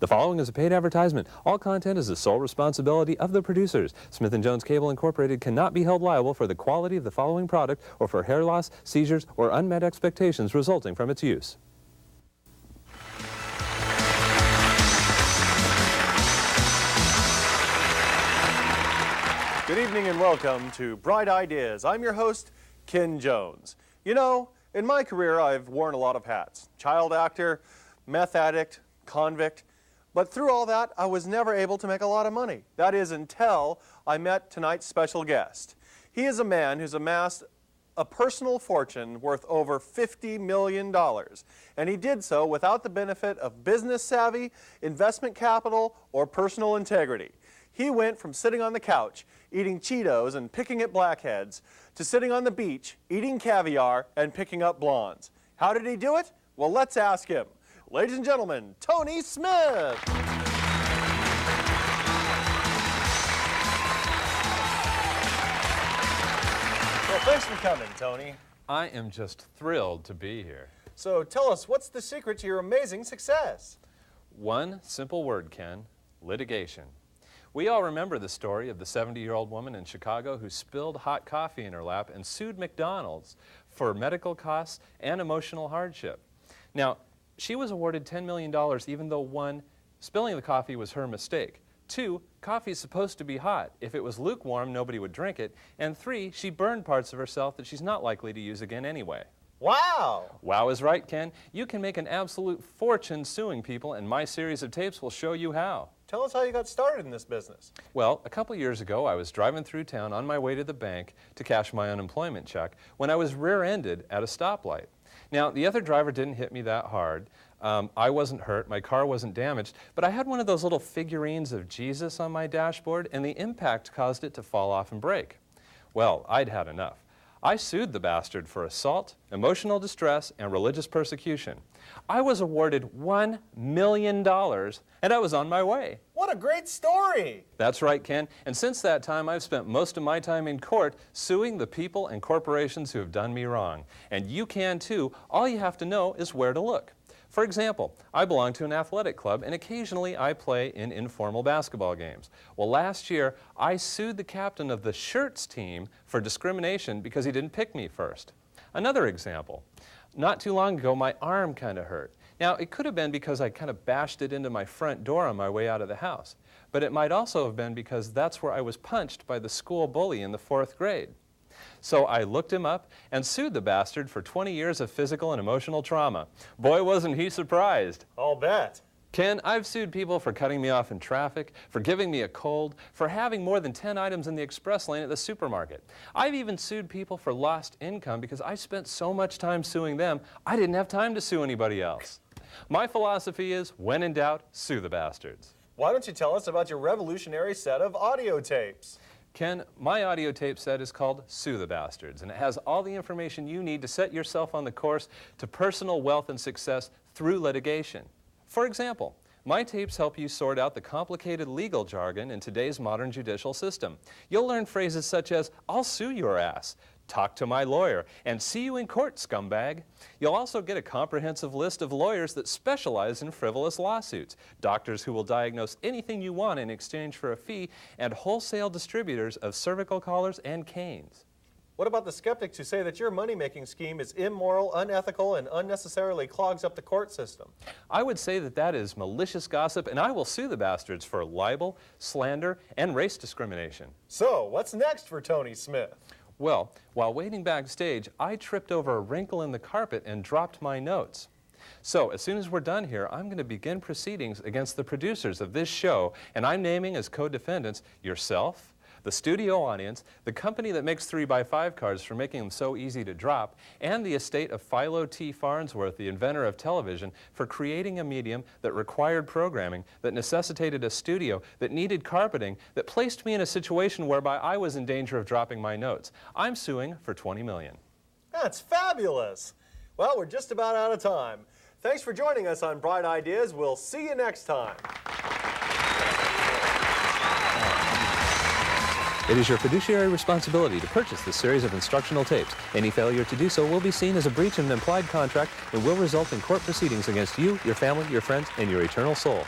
The following is a paid advertisement. All content is the sole responsibility of the producers. Smith & Jones Cable Incorporated cannot be held liable for the quality of the following product or for hair loss, seizures, or unmet expectations resulting from its use. Good evening and welcome to Bright Ideas. I'm your host, Ken Jones. You know, in my career I've worn a lot of hats. Child actor, meth addict, convict. But through all that, I was never able to make a lot of money. That is until I met tonight's special guest. He is a man who's amassed a personal fortune worth over $50 million. And he did so without the benefit of business savvy, investment capital, or personal integrity. He went from sitting on the couch, eating Cheetos and picking at blackheads, to sitting on the beach, eating caviar and picking up blondes. How did he do it? Well, let's ask him. Ladies and gentlemen, Tony Smith. Well, thanks for coming, Tony. I am just thrilled to be here. So tell us, what's the secret to your amazing success? One simple word, Ken: litigation. We all remember the story of the 70-year-old woman in Chicago who spilled hot coffee in her lap and sued McDonald's for medical costs and emotional hardship. Now, she was awarded $10 million even though, one, spilling the coffee was her mistake. Two, coffee is supposed to be hot. If it was lukewarm, nobody would drink it. And three, she burned parts of herself that she's not likely to use again anyway. Wow! Wow is right, Ken. You can make an absolute fortune suing people, and my series of tapes will show you how. Tell us how you got started in this business. Well, a couple years ago, I was driving through town on my way to the bank to cash my unemployment check when I was rear-ended at a stoplight. Now, the other driver didn't hit me that hard. I wasn't hurt, my car wasn't damaged, but I had one of those little figurines of Jesus on my dashboard, and the impact caused it to fall off and break. Well, I'd had enough. I sued the bastard for assault, emotional distress, and religious persecution. I was awarded $1 million, and I was on my way. What a great story! That's right, Ken. And since that time, I've spent most of my time in court suing the people and corporations who have done me wrong. And you can too. All you have to know is where to look. For example, I belong to an athletic club, and occasionally I play in informal basketball games. Well, last year, I sued the captain of the shirts team for discrimination because he didn't pick me first. Another example, not too long ago, my arm kind of hurt. Now, it could have been because I kind of bashed it into my front door on my way out of the house, but it might also have been because that's where I was punched by the school bully in the 4th grade. So I looked him up and sued the bastard for 20 years of physical and emotional trauma. Boy, wasn't he surprised. I'll bet. Ken, I've sued people for cutting me off in traffic, for giving me a cold, for having more than 10 items in the express lane at the supermarket. I've even sued people for lost income because I spent so much time suing them, I didn't have time to sue anybody else. My philosophy is, when in doubt, sue the bastards. Why don't you tell us about your revolutionary set of audio tapes? Ken, my audio tape set is called Sue the Bastards, and it has all the information you need to set yourself on the course to personal wealth and success through litigation. For example, my tapes help you sort out the complicated legal jargon in today's modern judicial system. You'll learn phrases such as, "I'll sue your ass," "talk to my lawyer," and "see you in court, scumbag." You'll also get a comprehensive list of lawyers that specialize in frivolous lawsuits, doctors who will diagnose anything you want in exchange for a fee, and wholesale distributors of cervical collars and canes. What about the skeptics who say that your money-making scheme is immoral, unethical, and unnecessarily clogs up the court system? I would say that that is malicious gossip, and I will sue the bastards for libel, slander, and race discrimination. So, what's next for Tony Smith? Well, while waiting backstage, I tripped over a wrinkle in the carpet and dropped my notes. So, as soon as we're done here, I'm going to begin proceedings against the producers of this show, and I'm naming as co-defendants yourself, the studio audience, the company that makes 3x5 cards for making them so easy to drop, and the estate of Philo T. Farnsworth, the inventor of television, for creating a medium that required programming, that necessitated a studio, that needed carpeting, that placed me in a situation whereby I was in danger of dropping my notes. I'm suing for $20 million. That's fabulous. Well, we're just about out of time. Thanks for joining us on Bright Ideas. We'll see you next time. It is your fiduciary responsibility to purchase this series of instructional tapes. Any failure to do so will be seen as a breach of an implied contract and will result in court proceedings against you, your family, your friends, and your eternal soul.